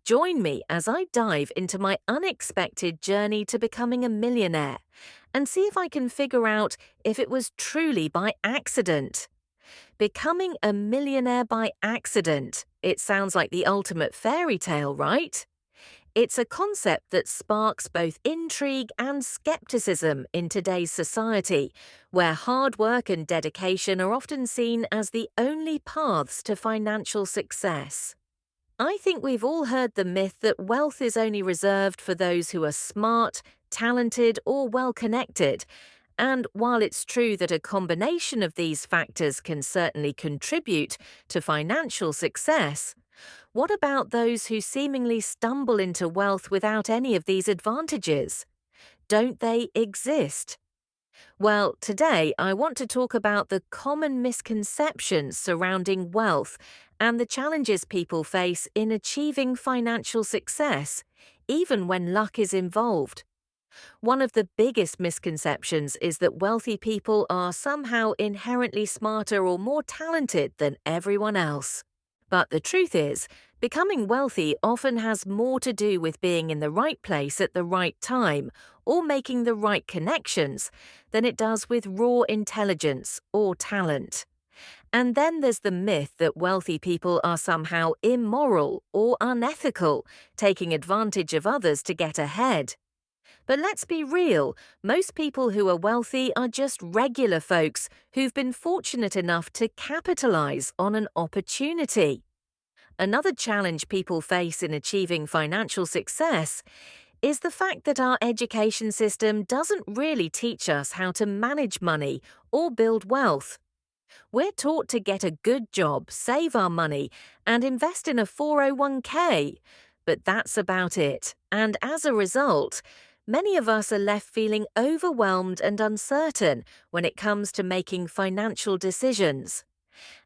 Join me as I dive into my unexpected journey to becoming a millionaire and see if I can figure out if it was truly by accident. Becoming a millionaire by accident. It sounds like the ultimate fairy tale, right? It's a concept that sparks both intrigue and skepticism in today's society, where hard work and dedication are often seen as the only paths to financial success. I think we've all heard the myth that wealth is only reserved for those who are smart, talented, or well connected. And while it's true that a combination of these factors can certainly contribute to financial success, what about those who seemingly stumble into wealth without any of these advantages? Don't they exist? Well, today I want to talk about the common misconceptions surrounding wealth and the challenges people face in achieving financial success, even when luck is involved. One of the biggest misconceptions is that wealthy people are somehow inherently smarter or more talented than everyone else. But the truth is, becoming wealthy often has more to do with being in the right place at the right time or making the right connections than it does with raw intelligence or talent. And then there's the myth that wealthy people are somehow immoral or unethical, taking advantage of others to get ahead. But let's be real, most people who are wealthy are just regular folks who've been fortunate enough to capitalize on an opportunity. Another challenge people face in achieving financial success is the fact that our education system doesn't really teach us how to manage money or build wealth. We're taught to get a good job, save our money, and invest in a 401k, but that's about it. And as a result, many of us are left feeling overwhelmed and uncertain when it comes to making financial decisions.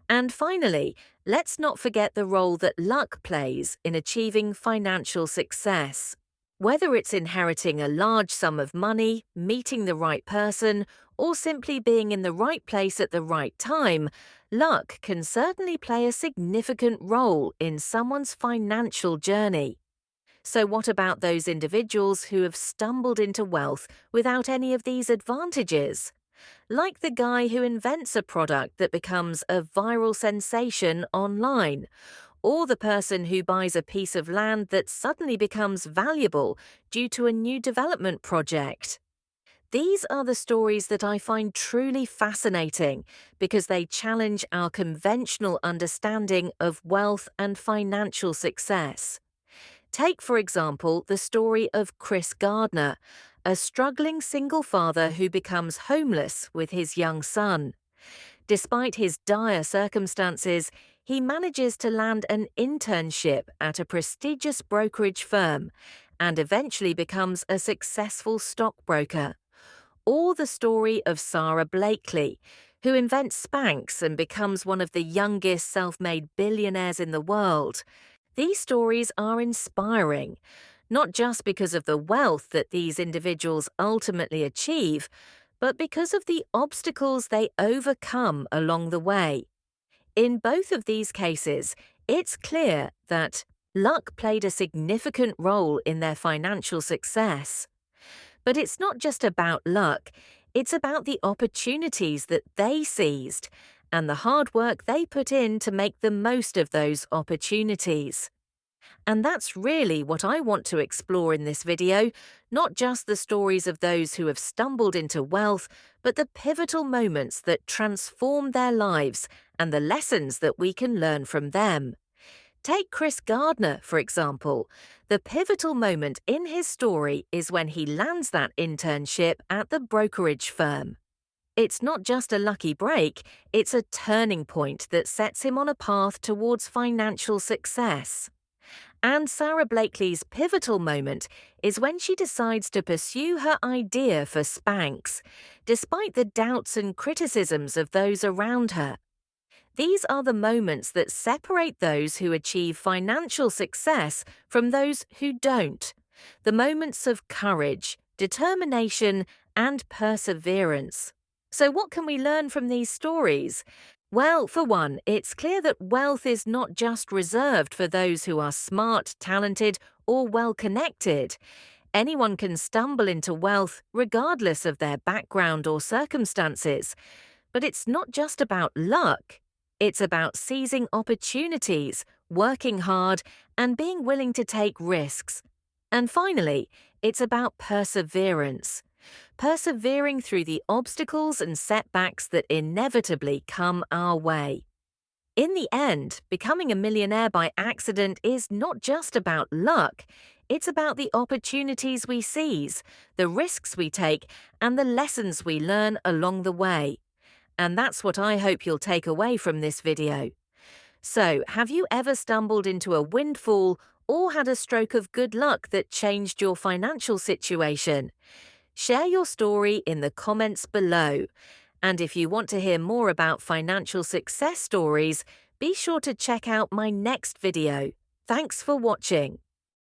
And finally, let's not forget the role that luck plays in achieving financial success. Whether it's inheriting a large sum of money, meeting the right person, or simply being in the right place at the right time, luck can certainly play a significant role in someone's financial journey. So what about those individuals who have stumbled into wealth without any of these advantages? Like the guy who invents a product that becomes a viral sensation online, or the person who buys a piece of land that suddenly becomes valuable due to a new development project. These are the stories that I find truly fascinating because they challenge our conventional understanding of wealth and financial success. Take, for example, the story of Chris Gardner, a struggling single father who becomes homeless with his young son. Despite his dire circumstances, he manages to land an internship at a prestigious brokerage firm and eventually becomes a successful stockbroker. Or the story of Sarah Blakely, who invents Spanx and becomes one of the youngest self-made billionaires in the world. These stories are inspiring, not just because of the wealth that these individuals ultimately achieve, but because of the obstacles they overcome along the way. In both of these cases, it's clear that luck played a significant role in their financial success. But it's not just about luck, it's about the opportunities that they seized and the hard work they put in to make the most of those opportunities. And that's really what I want to explore in this video, not just the stories of those who have stumbled into wealth, but the pivotal moments that transform their lives and the lessons that we can learn from them. Take Chris Gardner, for example. The pivotal moment in his story is when he lands that internship at the brokerage firm. It's not just a lucky break, it's a turning point that sets him on a path towards financial success. And Sarah Blakely's pivotal moment is when she decides to pursue her idea for Spanx, despite the doubts and criticisms of those around her. These are the moments that separate those who achieve financial success from those who don't. The moments of courage, determination, and perseverance. So what can we learn from these stories? Well, for one, it's clear that wealth is not just reserved for those who are smart, talented, or well connected. Anyone can stumble into wealth regardless of their background or circumstances. But it's not just about luck. It's about seizing opportunities, working hard, and being willing to take risks. And finally, it's about perseverance. Persevering through the obstacles and setbacks that inevitably come our way. In the end, becoming a millionaire by accident is not just about luck. It's about the opportunities we seize, the risks we take, and the lessons we learn along the way. And that's what I hope you'll take away from this video. So, have you ever stumbled into a windfall or had a stroke of good luck that changed your financial situation? Share your story in the comments below. And if you want to hear more about financial success stories, be sure to check out my next video. Thanks for watching.